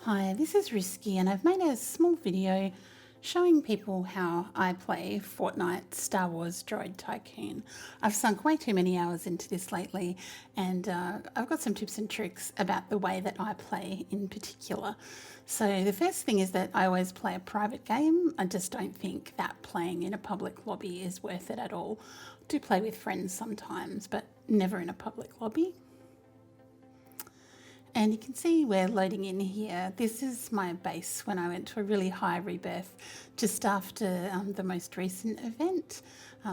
Hi, this is Risky and I've made a small video showing people how I play Fortnite Star Wars Droid Tycoon. I've sunk way too many hours into this lately and I've got some tips and tricks about the way that I play in particular. So the first thing is that I always play a private game. I just don't think that playing in a public lobby is worth it at all. I do play with friends sometimes, but never in a public lobby. And you can see we're loading in here. This is my base when I went to a really high rebirth just after the most recent event,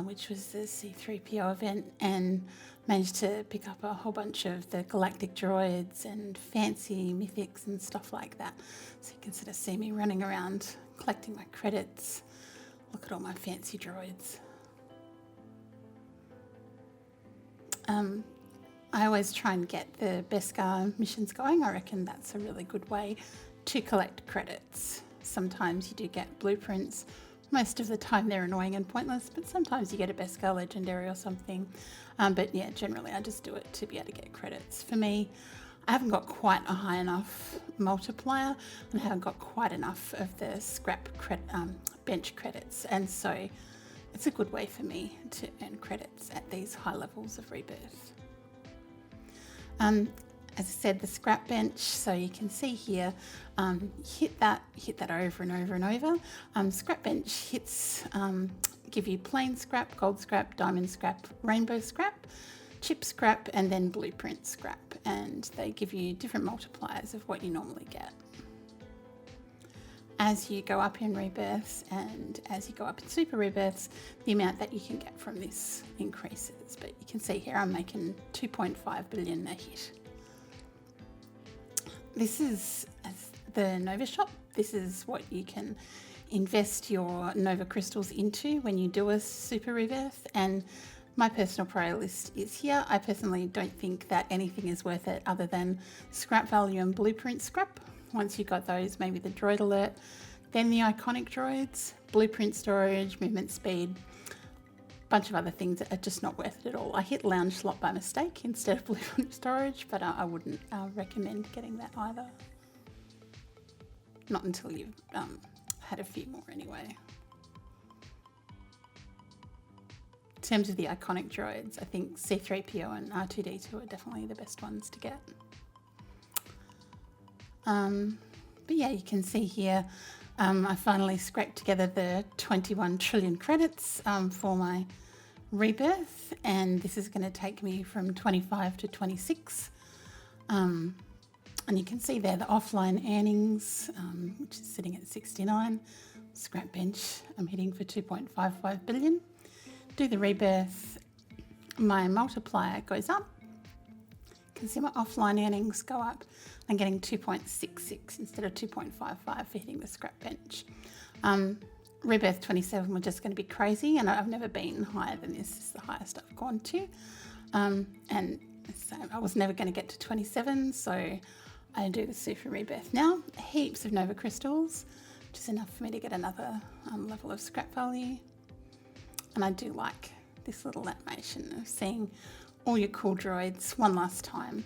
which was the C3PO event, and managed to pick up a whole bunch of the galactic droids and fancy mythics and stuff like that. So you can sort of see me running around collecting my credits. Look at all my fancy droids. I always try and get the Beskar missions going. I reckon that's a really good way to collect credits. Sometimes you do get blueprints. Most of the time they're annoying and pointless, but sometimes you get a Beskar legendary or something. But yeah, generally I just do it to be able to get credits. For me, I haven't got quite a high enough multiplier and I haven't got quite enough of the bench credits. And so it's a good way for me to earn credits at these high levels of rebirth. As I said, the scrap bench, so you can see here, hit that over and over and over. Scrap bench hits give you plain scrap, gold scrap, diamond scrap, rainbow scrap, chip scrap, and then blueprint scrap. And they give you different multipliers of what you normally get. As you go up in rebirths and as you go up in super rebirths, the amount that you can get from this increases. But you can see here I'm making 2.5 billion a hit. This is the Nova shop. This is what you can invest your Nova crystals into when you do a super rebirth. And my personal priority list is here. I personally don't think that anything is worth it other than scrap value and blueprint scrap. Once you've got those, maybe the droid alert, then the iconic droids, blueprint storage, movement speed, bunch of other things that are just not worth it at all. I hit lounge slot by mistake instead of blueprint storage, but I wouldn't recommend getting that either. Not until you've had a few more anyway. In terms of the iconic droids, I think C3PO and R2D2 are definitely the best ones to get. But yeah, you can see here, I finally scraped together the 21 trillion credits for my rebirth, and this is going to take me from 25 to 26. And you can see there the offline earnings, which is sitting at 69. Scrap bench, I'm hitting for 2.55 billion. Do the rebirth, my multiplier goes up. You can see my offline earnings go up. I'm getting 2.66 instead of 2.55 for hitting the scrap bench. Rebirth 27 was just going to be crazy, and I've never been higher than this. This is the highest I've gone to. And so I was never going to get to 27, so I do the super rebirth now. Heaps of Nova crystals, which is enough for me to get another level of scrap value. And I do like this little animation of seeing all your cool droids one last time.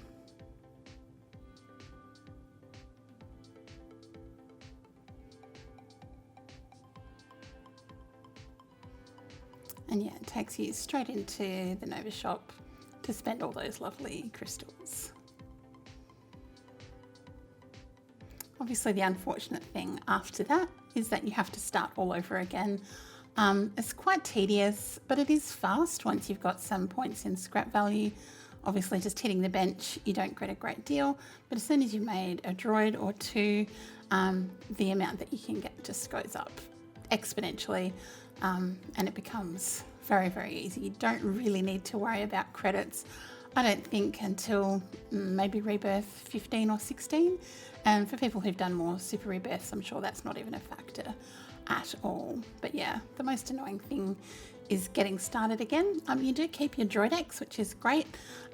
And yeah, it takes you straight into the Nova shop to spend all those lovely crystals. Obviously the unfortunate thing after that is that you have to start all over again. It's quite tedious, but it is fast once you've got some points in scrap value. Obviously just hitting the bench, you don't get a great deal, but as soon as you've made a droid or two, the amount that you can get just goes up exponentially, and it becomes very, very easy. You don't really need to worry about credits, I don't think, until maybe rebirth 15 or 16. And for people who've done more super rebirths, I'm sure that's not even a factor at all. But yeah, the most annoying thing is getting started again. You do keep your droid X, which is great.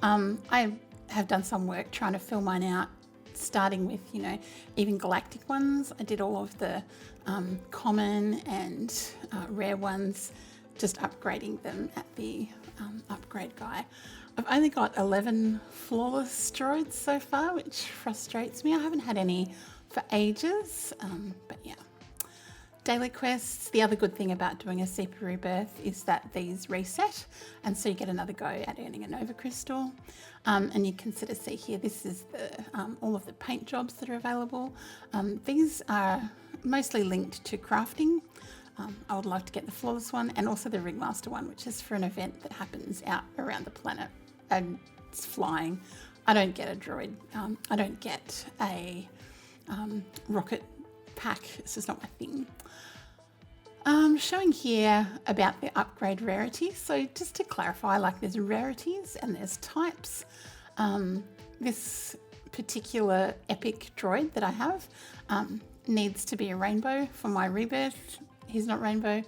I have done some work trying to fill mine out, starting with, even galactic ones. I did all of the common and rare ones, just upgrading them at the upgrade guy. I've only got 11 flawless droids so far, which frustrates me. I haven't had any for ages. But yeah. Daily quests, the other good thing about doing a Super Rebirth is that these reset, and so you get another go at earning a Nova Crystal. And you can sort of see here, this is the all of the paint jobs that are available. These are mostly linked to crafting. I would love to get the Flawless one and also the Ringmaster one, which is for an event that happens out around the planet and it's flying. I don't get a droid, I don't get a rocket pack, this is not my thing. Showing here about the upgrade rarity. So just to clarify, like there's rarities and there's types. This particular epic droid that I have needs to be a rainbow for my rebirth. He's not rainbow.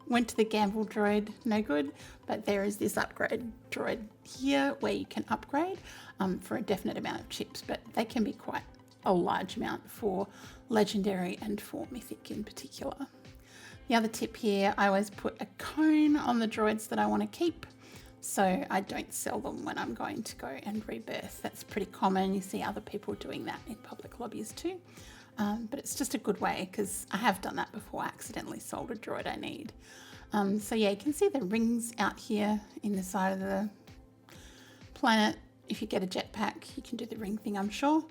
Went to the gamble droid, no good. But there is this upgrade droid here where you can upgrade for a definite amount of chips, but they can be quite a large amount for legendary and for mythic in particular. The other tip here, I always put a cone on the droids that I want to keep, so I don't sell them when I'm going to go and rebirth. That's pretty common. You see other people doing that in public lobbies too. But it's just a good way because I have done that before. I accidentally sold a droid I need. So yeah, you can see the rings out here in the side of the planet. If you get a jetpack, you can do the ring thing, I'm sure.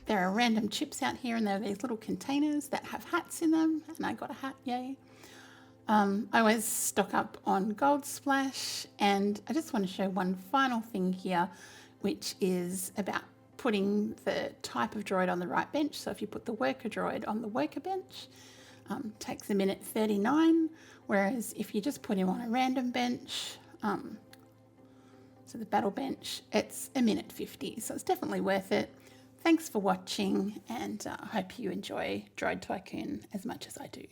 There are random chips out here and there are these little containers that have hats in them, and I got a hat, yay. I always stock up on Gold Splash, and I just want to show one final thing here, which is about putting the type of droid on the right bench. So if you put the worker droid on the worker bench, takes a minute 39, whereas if you just put him on a random bench, so the battle bench, it's a minute 50. So it's definitely worth it. Thanks for watching, and I hope you enjoy Droid Tycoon as much as I do.